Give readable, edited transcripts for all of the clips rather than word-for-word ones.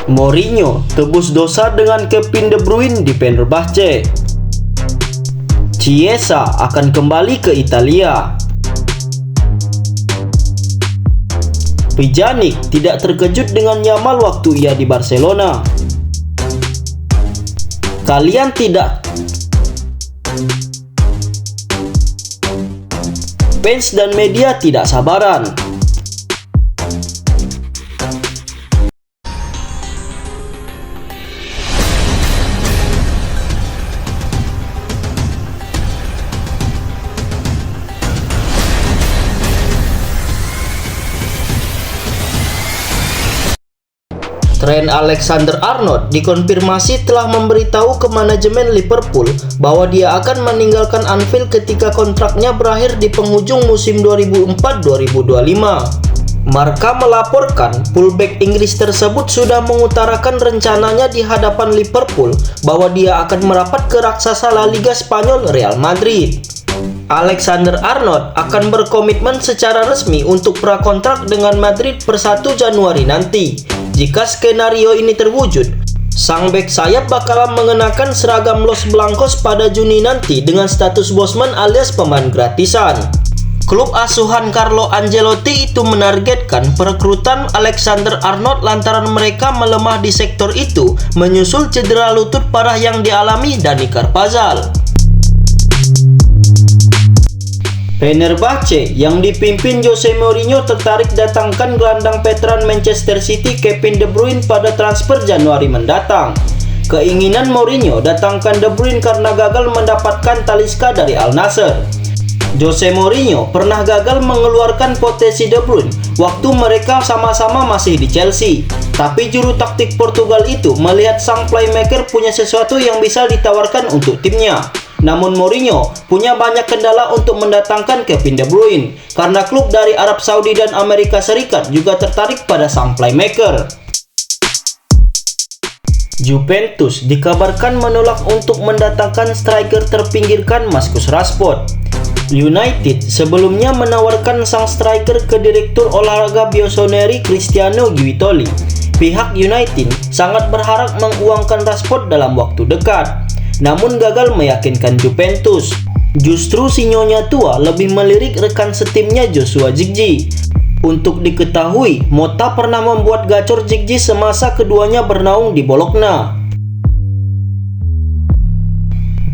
Mourinho tebus dosa dengan Kevin De Bruyne di Fenerbahce. Chiesa akan kembali ke Italia. Pjanic tidak terkejut dengan Yamal waktu ia di Barcelona. Kalian tidak. Fans dan media tidak sabaran. Trent Alexander-Arnold dikonfirmasi telah memberitahu ke manajemen Liverpool bahwa dia akan meninggalkan Anfield ketika kontraknya berakhir di penghujung musim 2004-2025. Marca melaporkan fullback Inggris tersebut sudah mengutarakan rencananya di hadapan Liverpool bahwa dia akan merapat ke raksasa La Liga Spanyol Real Madrid. Alexander-Arnold akan berkomitmen secara resmi untuk prakontrak dengan Madrid per 1 Januari nanti. Jika skenario ini terwujud, sang bek sayap bakalan mengenakan seragam Los Blancos pada Juni nanti dengan status bosman alias pemain gratisan. Klub asuhan Carlo Ancelotti itu menargetkan perekrutan Alexander-Arnold lantaran mereka melemah di sektor itu menyusul cedera lutut parah yang dialami Dani Carvajal. Fenerbahce yang dipimpin Jose Mourinho tertarik datangkan gelandang veteran Manchester City Kevin De Bruyne pada transfer Januari mendatang. Keinginan Mourinho datangkan De Bruyne karena gagal mendapatkan Talisca dari Al Nassr. Jose Mourinho pernah gagal mengeluarkan potensi De Bruyne waktu mereka sama-sama masih di Chelsea. Tapi juru taktik Portugal itu melihat sang playmaker punya sesuatu yang bisa ditawarkan untuk timnya. Namun Mourinho punya banyak kendala untuk mendatangkan Kevin De Bruyne karena klub dari Arab Saudi dan Amerika Serikat juga tertarik pada sang playmaker. Juventus dikabarkan menolak untuk mendatangkan striker terpinggirkan Marcus Rashford. United sebelumnya menawarkan sang striker ke direktur olahraga Bianconeri Cristiano Giuntoli. Pihak United sangat berharap menguangkan Rashford dalam waktu dekat, namun gagal meyakinkan Juventus. Justru si Nyonya tua lebih melirik rekan setimnya Joshua Zirkzee. Untuk diketahui, Mota pernah membuat gacor Zirkzee semasa keduanya bernaung di Bologna.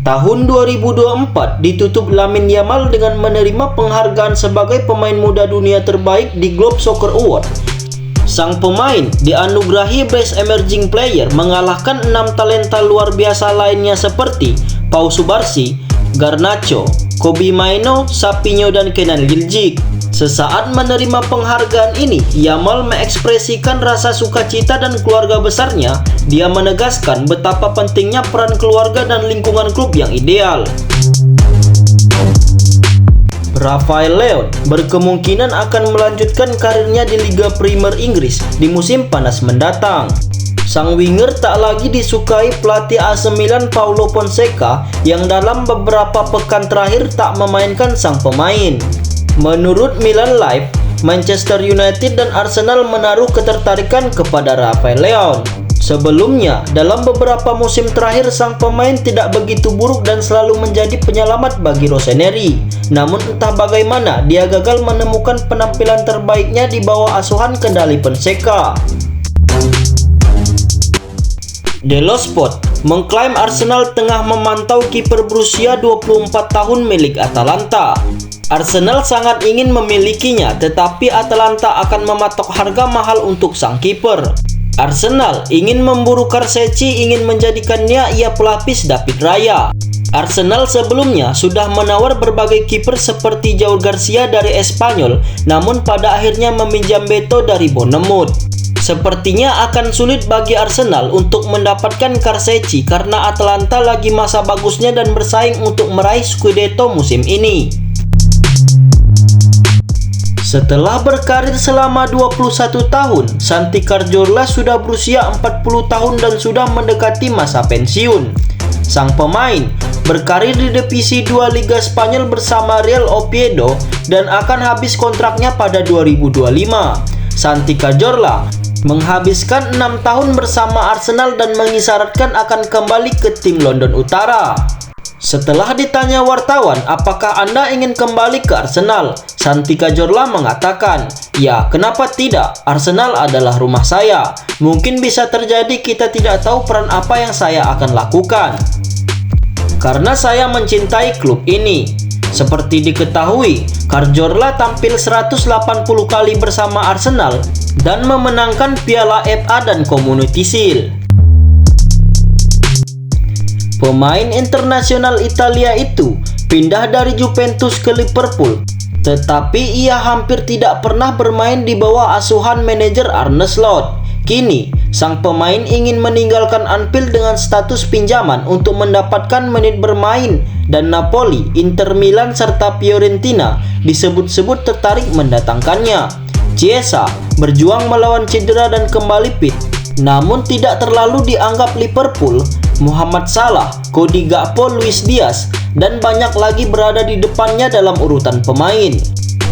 Tahun 2024 ditutup Lamine Yamal dengan menerima penghargaan sebagai pemain muda dunia terbaik di Globe Soccer Award. Sang pemain dianugerahi Best Emerging Player mengalahkan 6 talenta luar biasa lainnya seperti Pau Subasi, Garnacho, Kobbie Mainoo, Sapinho, dan Kenan Gilgic. Sesaat menerima penghargaan ini, Yamal mengekspresikan rasa sukacita dan keluarga besarnya. Dia menegaskan betapa pentingnya peran keluarga dan lingkungan klub yang ideal. Rafael Leão berkemungkinan akan melanjutkan karirnya di Liga Premier Inggris di musim panas mendatang. Sang winger tak lagi disukai pelatih AC Milan Paulo Fonseca yang dalam beberapa pekan terakhir tak memainkan sang pemain. Menurut Milan Live, Manchester United dan Arsenal menaruh ketertarikan kepada Rafael Leão. Sebelumnya, dalam beberapa musim terakhir sang pemain tidak begitu buruk dan selalu menjadi penyelamat bagi Rossoneri. Namun entah bagaimana dia gagal menemukan penampilan terbaiknya di bawah asuhan kendali Fonseca. Dello Sport mengklaim Arsenal tengah memantau kiper berusia 24 tahun milik Atalanta. Arsenal sangat ingin memilikinya, tetapi Atalanta akan mematok harga mahal untuk sang kiper. Arsenal ingin memburu Karseci, ingin menjadikannya ia pelapis David Raya. Arsenal sebelumnya sudah menawar berbagai kiper seperti Joao Garcia dari Espanyol, namun pada akhirnya meminjam Beto dari Bournemouth. Sepertinya akan sulit bagi Arsenal untuk mendapatkan Karseci karena Atalanta lagi masa bagusnya dan bersaing untuk meraih Scudetto musim ini. Setelah berkarir selama 21 tahun, Santi Cazorla sudah berusia 40 tahun dan sudah mendekati masa pensiun. Sang pemain berkarir di Divisi 2 Liga Spanyol bersama Real Oviedo dan akan habis kontraknya pada 2025. Santi Cazorla menghabiskan 6 tahun bersama Arsenal dan mengisyaratkan akan kembali ke tim London Utara. Setelah ditanya wartawan apakah Anda ingin kembali ke Arsenal, Santi Cazorla mengatakan, "Ya, kenapa tidak? Arsenal adalah rumah saya. Mungkin bisa terjadi kita tidak tahu peran apa yang saya akan lakukan. Karena saya mencintai klub ini." Seperti diketahui, Cazorla tampil 180 kali bersama Arsenal dan memenangkan Piala FA dan Community Shield. Pemain internasional Italia itu pindah dari Juventus ke Liverpool, tetapi ia hampir tidak pernah bermain di bawah asuhan manajer Arne Slot. Kini, sang pemain ingin meninggalkan Anfield dengan status pinjaman untuk mendapatkan menit bermain, dan Napoli, Inter Milan, serta Fiorentina disebut-sebut tertarik mendatangkannya. Chiesa berjuang melawan cedera dan kembali fit, namun tidak terlalu dianggap Liverpool. Mohamed Salah, Cody Gakpo, Luis Diaz, dan banyak lagi berada di depannya dalam urutan pemain.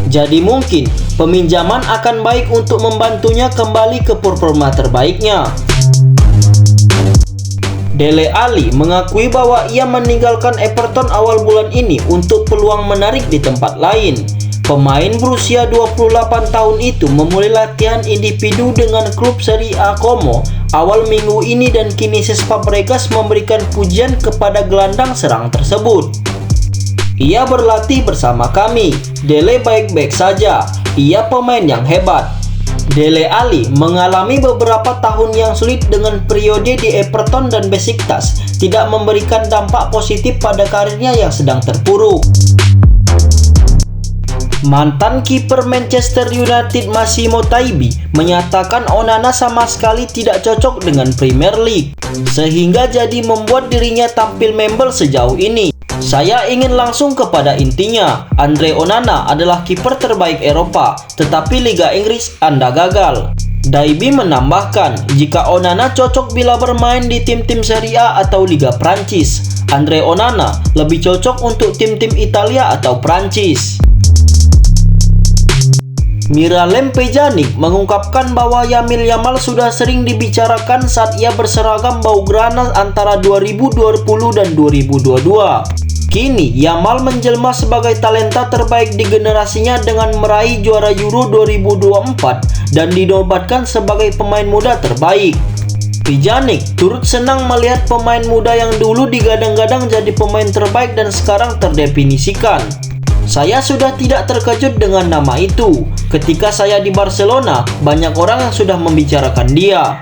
Jadi mungkin peminjaman akan baik untuk membantunya kembali ke performa terbaiknya. Dele Alli mengakui bahwa ia meninggalkan Everton awal bulan ini untuk peluang menarik di tempat lain. Pemain berusia 28 tahun itu memulai latihan individu dengan klub Serie A Como awal minggu ini dan kini Cesc Fabregas memberikan pujian kepada gelandang serang tersebut. "Ia berlatih bersama kami. Dele baik-baik saja. Ia pemain yang hebat." Dele Alli mengalami beberapa tahun yang sulit dengan periode di Everton dan Besiktas tidak memberikan dampak positif pada karirnya yang sedang terpuruk. Mantan kiper Manchester United Massimo Taibi menyatakan Onana sama sekali tidak cocok dengan Premier League, sehingga jadi membuat dirinya tampil membel sejauh ini. "Saya ingin langsung kepada intinya. Andre Onana adalah kiper terbaik Eropa, tetapi Liga Inggris Anda gagal." Taibi menambahkan, jika Onana cocok bila bermain di tim-tim Serie A atau Liga Prancis, Andre Onana lebih cocok untuk tim-tim Italia atau Prancis. Miralem Pjanic mengungkapkan bahwa Lamine Yamal sudah sering dibicarakan saat ia berseragam Blaugrana antara 2020 dan 2022. Kini, Yamal menjelma sebagai talenta terbaik di generasinya dengan meraih juara Euro 2024 dan dinobatkan sebagai pemain muda terbaik. Pjanic turut senang melihat pemain muda yang dulu digadang-gadang jadi pemain terbaik dan sekarang terdefinisikan. "Saya sudah tidak terkejut dengan nama itu. Ketika saya di Barcelona, banyak orang yang sudah membicarakan dia."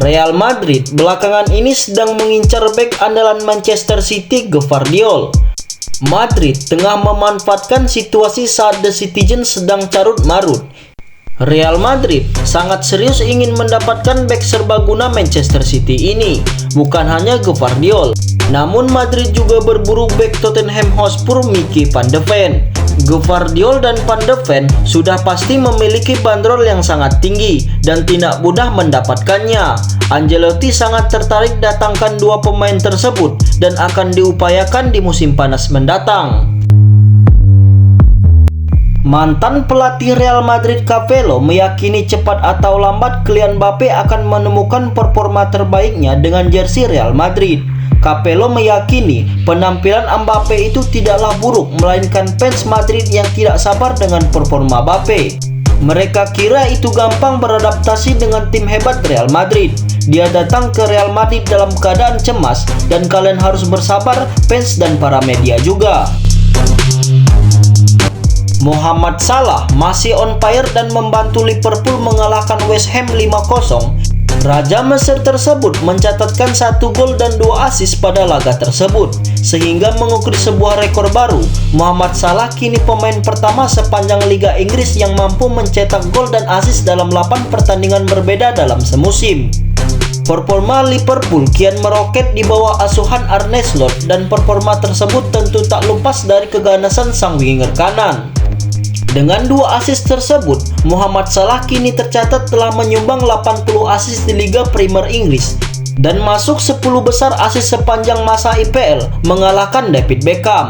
Real Madrid belakangan ini sedang mengincar bek andalan Manchester City, Gvardiol. Madrid tengah memanfaatkan situasi saat The Citizens sedang carut-marut. Real Madrid sangat serius ingin mendapatkan bek serbaguna Manchester City ini. Bukan hanya Gvardiol, namun Madrid juga berburu bek Tottenham Hotspur Mickey van de Ven. Gvardiol dan Van de Ven sudah pasti memiliki bandrol yang sangat tinggi dan tidak mudah mendapatkannya. Ancelotti sangat tertarik datangkan dua pemain tersebut dan akan diupayakan di musim panas mendatang. Mantan pelatih Real Madrid Capello meyakini cepat atau lambat Kylian Mbappe akan menemukan performa terbaiknya dengan jersey Real Madrid. Capello meyakini penampilan Mbappe itu tidaklah buruk, melainkan fans Madrid yang tidak sabar dengan performa Mbappe. Mereka kira itu gampang beradaptasi dengan tim hebat Real Madrid. Dia datang ke Real Madrid dalam keadaan cemas dan kalian harus bersabar, fans dan para media juga. Mohamed Salah masih on fire dan membantu Liverpool mengalahkan West Ham 5-0. Raja Mesir tersebut mencatatkan 1 gol dan 2 assist pada laga tersebut, sehingga mengukir sebuah rekor baru. Mohamed Salah kini pemain pertama sepanjang Liga Inggris yang mampu mencetak gol dan assist dalam 8 pertandingan berbeda dalam semusim. Performa Liverpool kian meroket di bawah asuhan Arne Slot dan performa tersebut tentu tak lepas dari keganasan sang winger kanan. Dengan 2 assist tersebut, Mohamed Salah kini tercatat telah menyumbang 80 assist di Liga Premier Inggris dan masuk 10 besar assist sepanjang masa IPL, mengalahkan David Beckham.